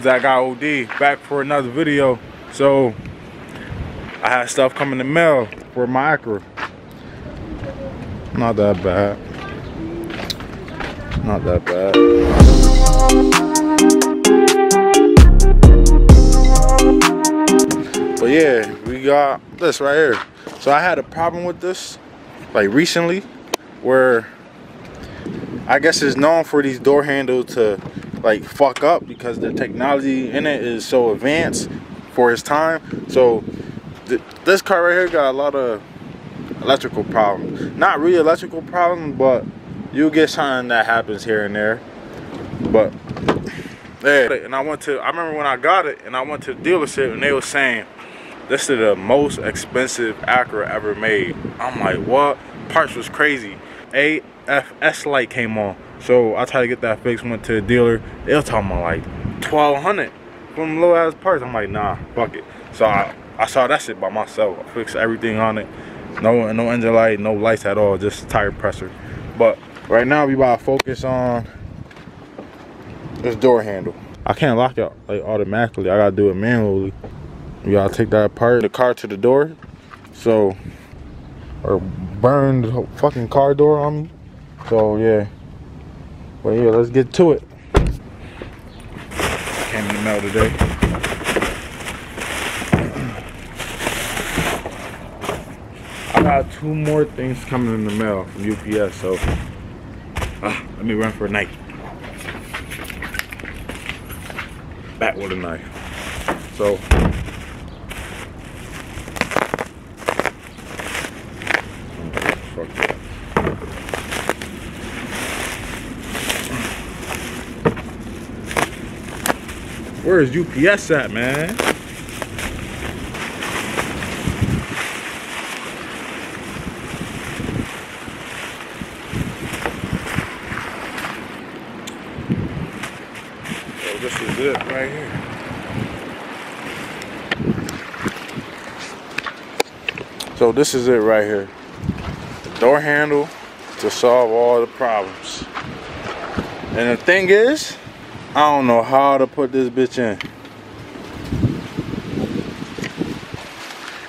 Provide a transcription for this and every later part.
that got OD back for another video. So I had stuff coming in the mail for my Acura. Not that bad. Not that bad. But yeah, we got this right here. So I had a problem with this like recently, where I guess it's known for these door handles to like fuck up because the technology in it is so advanced for its time. So this car right here got a lot of electrical problems. Not really electrical problems, but you'll get something that happens here and there. But yeah, and I remember when I got it and I went to the dealership and they were saying this is the most expensive Acura ever made. I'm like, what? Parts was crazy. AFS light came on, so I tried to get that fixed. Went to the dealer. They were talking about like $1,200 from low ass parts. I'm like, nah, fuck it. So I saw that shit by myself. I fixed everything on it. No engine light, no lights at all, just tire pressure. But right now we about to focus on this door handle. I can't lock it like automatically. I gotta do it manually. You gotta take that apart, the car to the door, so, or burn the whole fucking car door on me. So yeah, but yeah, let's get to it. Came in the mail today. I got 2 more things coming in the mail from UPS, so let me run for a night. Back with a knife. So where is UPS at, man? So this is it right here. So this is it right here. The door handle to solve all the problems. And the thing is, I don't know how to put this bitch in.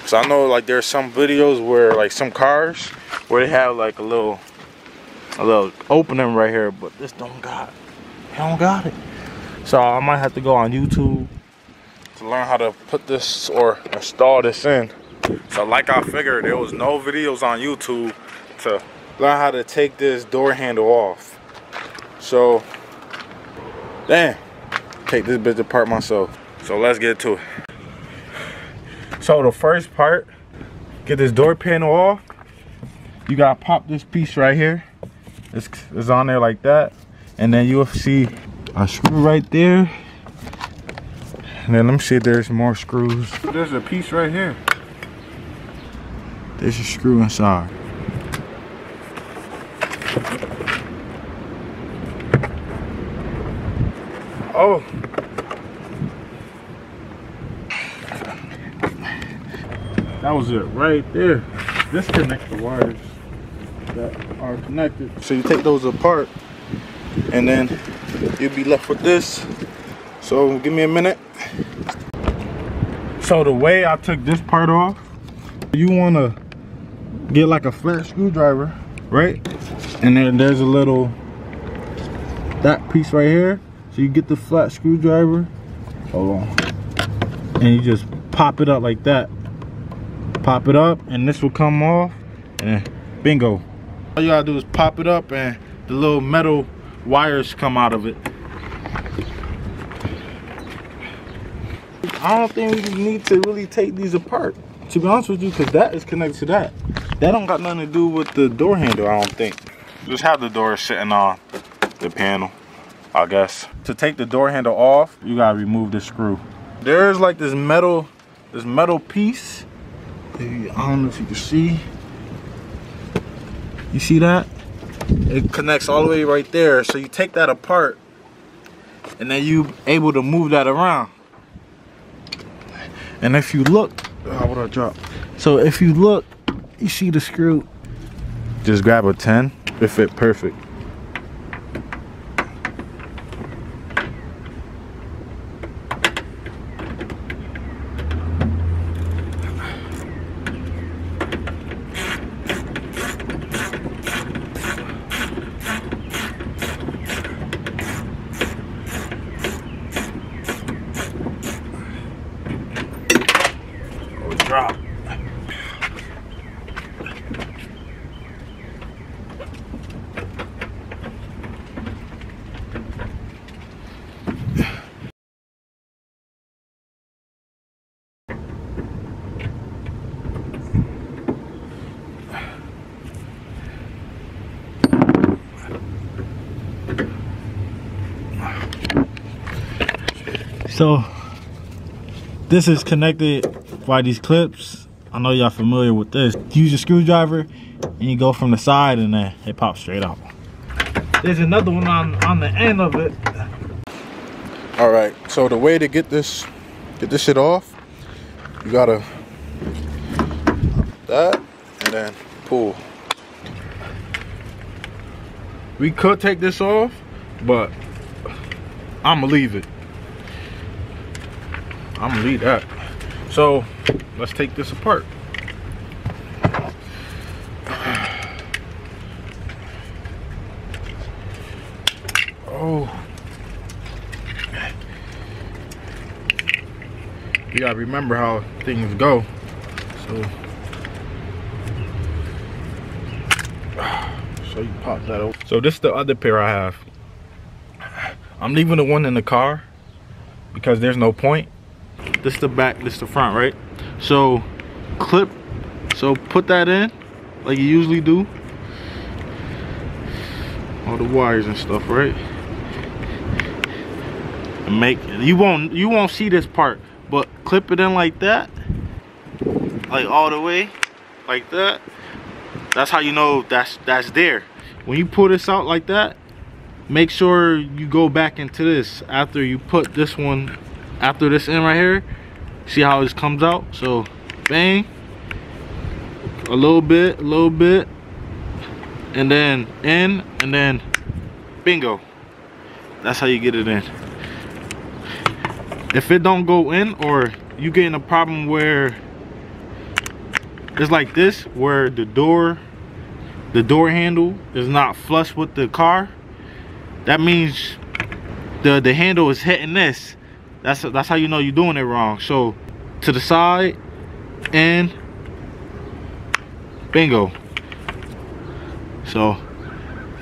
So I know like there's some videos where like some cars where they have like a little opening right here, but this don't got it. So I might have to go on YouTube to learn how to put this or install this in. So like I figured, there was no videos on YouTube to learn how to take this door handle off. So damn, take this bitch apart myself. So let's get to it. So the first part, get this door panel off. You gotta pop this piece right here. It's on there like that. And then you'll see a screw right there. And then let me see if there's more screws. There's a piece right here. There's a screw inside. Oh, that was it right there. Disconnect the wires that are connected. So you take those apart and then you'll be left with this. So give me a minute. So the way I took this part off, you want to get like a flat screwdriver, right? And then there's a little, that piece right here. So you get the flat screwdriver, hold on, and you just pop it up like that. Pop it up and this will come off and bingo. All you gotta do is pop it up and the little metal wires come out of it. I don't think we need to really take these apart, to be honest with you, because that is connected to that. That don't got nothing to do with the door handle, I don't think. Just have the door sitting on the panel, I guess. To take the door handle off, you gotta remove the screw. There's like this metal piece. I don't know if you can see. You see that? It connects all the way right there. So you take that apart and then you able to move that around. And if you look, how would I drop? So if you look, you see the screw. Just grab a 10, it fit perfect. So this is connected by these clips. I know y'all familiar with this. Use a screwdriver and you go from the side and then it pops straight out. There's another one on the end of it. All right, so the way to get this shit off, you gotta that and then pull. We could take this off, but I'ma leave it. I'ma leave that. So let's take this apart. Oh, you gotta remember how things go. So you pop that open. So this is the other pair I have. I'm leaving the one in the car because there's no point. This is the back, this is the front, right? So clip, so put that in like you usually do. All the wires and stuff, right? And make, you won't see this part, but clip it in like that, like all the way, like that. That's how you know that's there. When you pull this out like that, make sure you go back into this after you put this one, after this in right here. See how this comes out? So bang, a little bit, and then in, and then bingo. That's how you get it in. If it don't go in, or you get in a problem where it's like this, where the door handle is not flush with the car, that means the handle is hitting this. That's how you know you're doing it wrong. So to the side and bingo. So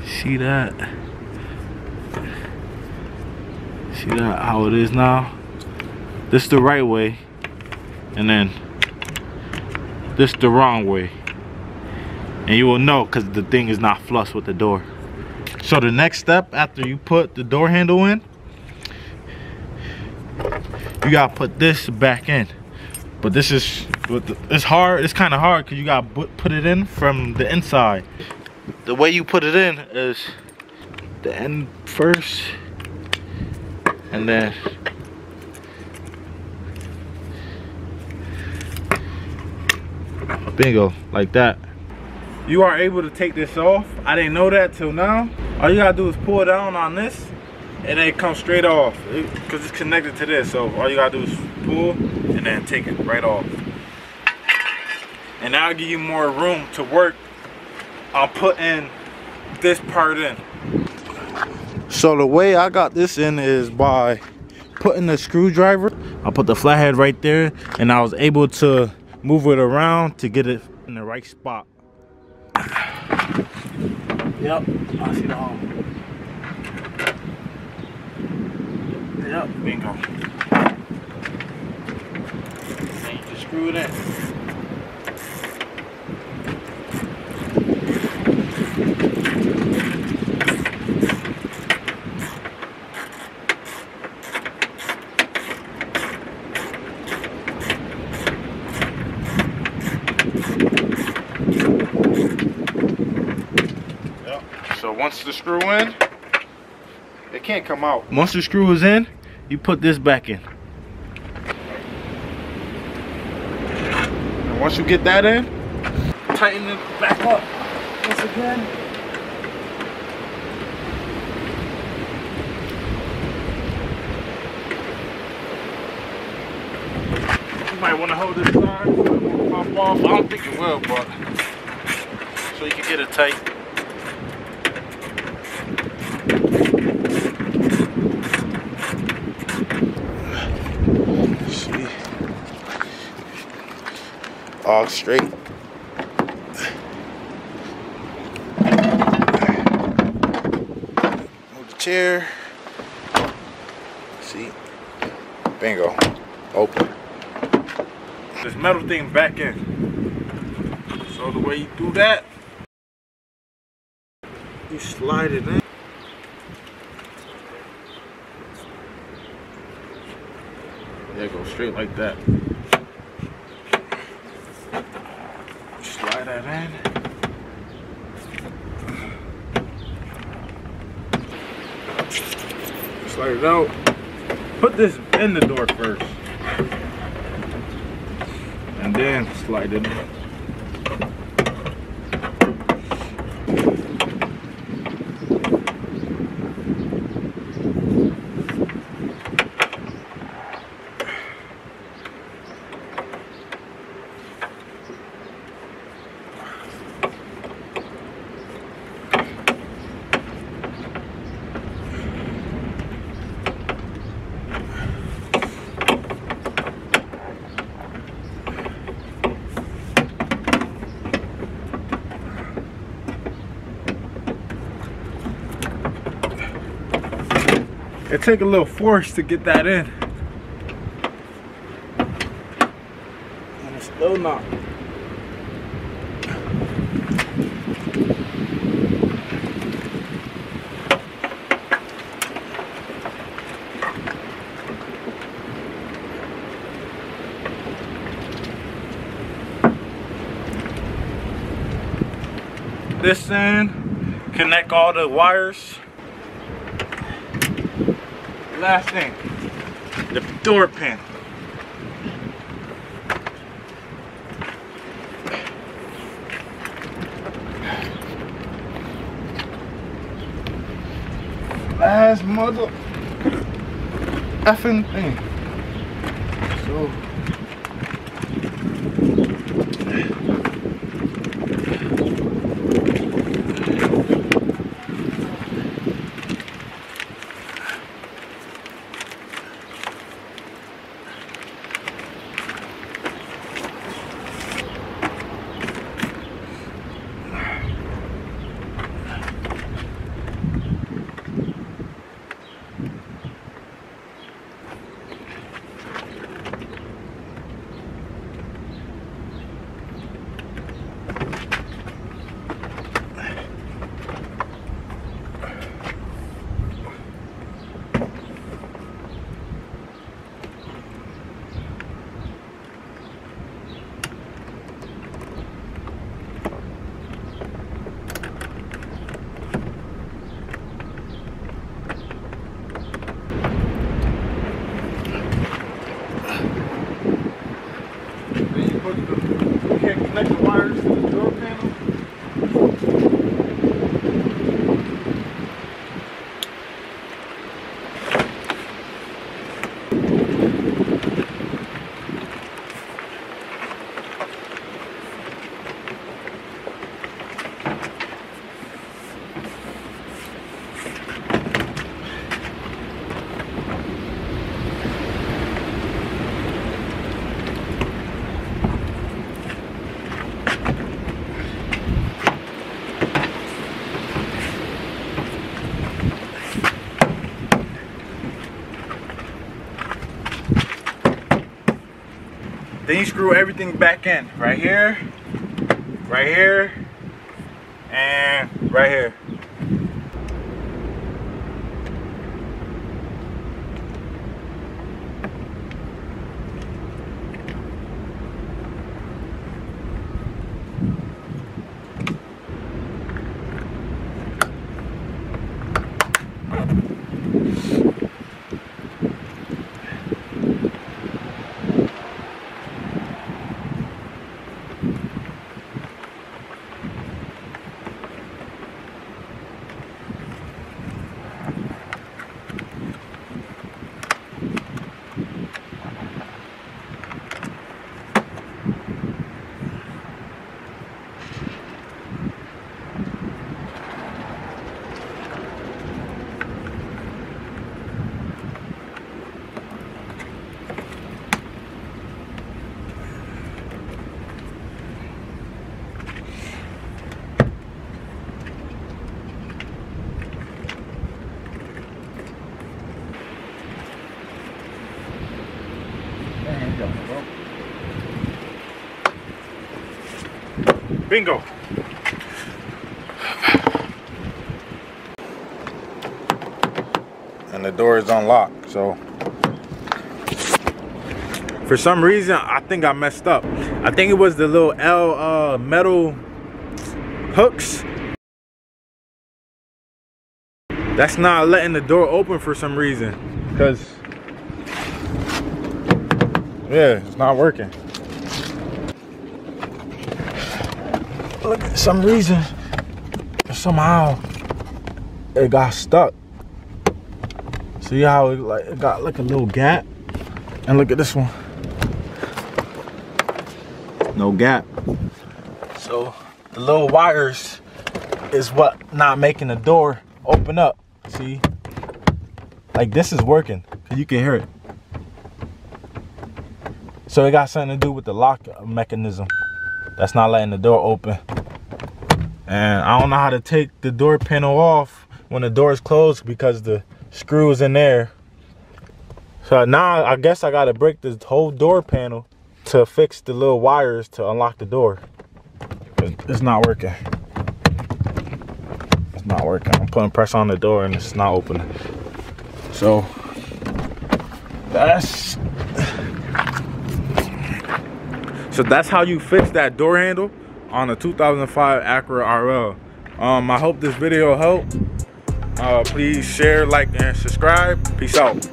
see that how it is now. This is the right way, and then this is the wrong way, and you will know because the thing is not flush with the door. So the next step after you put the door handle in, you gotta put this back in. But this is, it's hard, it's kind of hard because you gotta put it in from the inside. The way you put it in is the end first, and then bingo, like that. You are able to take this off. I didn't know that till now. All you gotta do is pull it down on this, and then it comes straight off because it's connected to this. So all you gotta do is pull and then take it right off, and that'll give you more room to work on putting this part in. So the way I got this in is by putting the screwdriver. I put the flathead right there, and I was able to move it around to get it in the right spot. Yep, I see the hole. Yep, bingo. And you just screw it in. So once the screw in, it can't come out. Once the screw is in, you put this back in. And once you get that in, tighten it back up once again. You might want to hold this side, pop off. I don't think it will, but so you can get it tight. See, all straight. Move the chair. See, bingo, open. This metal thing back in. So the way you do that, you slide it in. It goes straight like that. Slide that in. Slide it out. Put this in the door first. And then slide it in. It take a little force to get that in. And it's still not. This in, connect all the wires. Last thing, the door pin. Last mother effing thing. So you can't connect the wires to the door panel. Then you screw everything back in. Right here, and right here. Bingo. And the door is unlocked, so For some reason, I think I messed up. I think it was the little L metal hooks. That's not letting the door open for some reason. Because, yeah, it's not working. Look, for some reason, somehow, it got stuck. See how it got like a little gap? And look at this one. No gap. So the little wires is what not making the door open up. See? Like this is working, cause you can hear it. So it got something to do with the lock mechanism. That's not letting the door open. And I don't know how to take the door panel off when the door is closed because the screw is in there. So now I guess I gotta break this whole door panel to fix the little wires to unlock the door. It's not working. It's not working. I'm putting pressure on the door and it's not opening. So that's how you fix that door handle on a 2005 Acura RL. I hope this video helped. Please share, like, and subscribe. Peace out.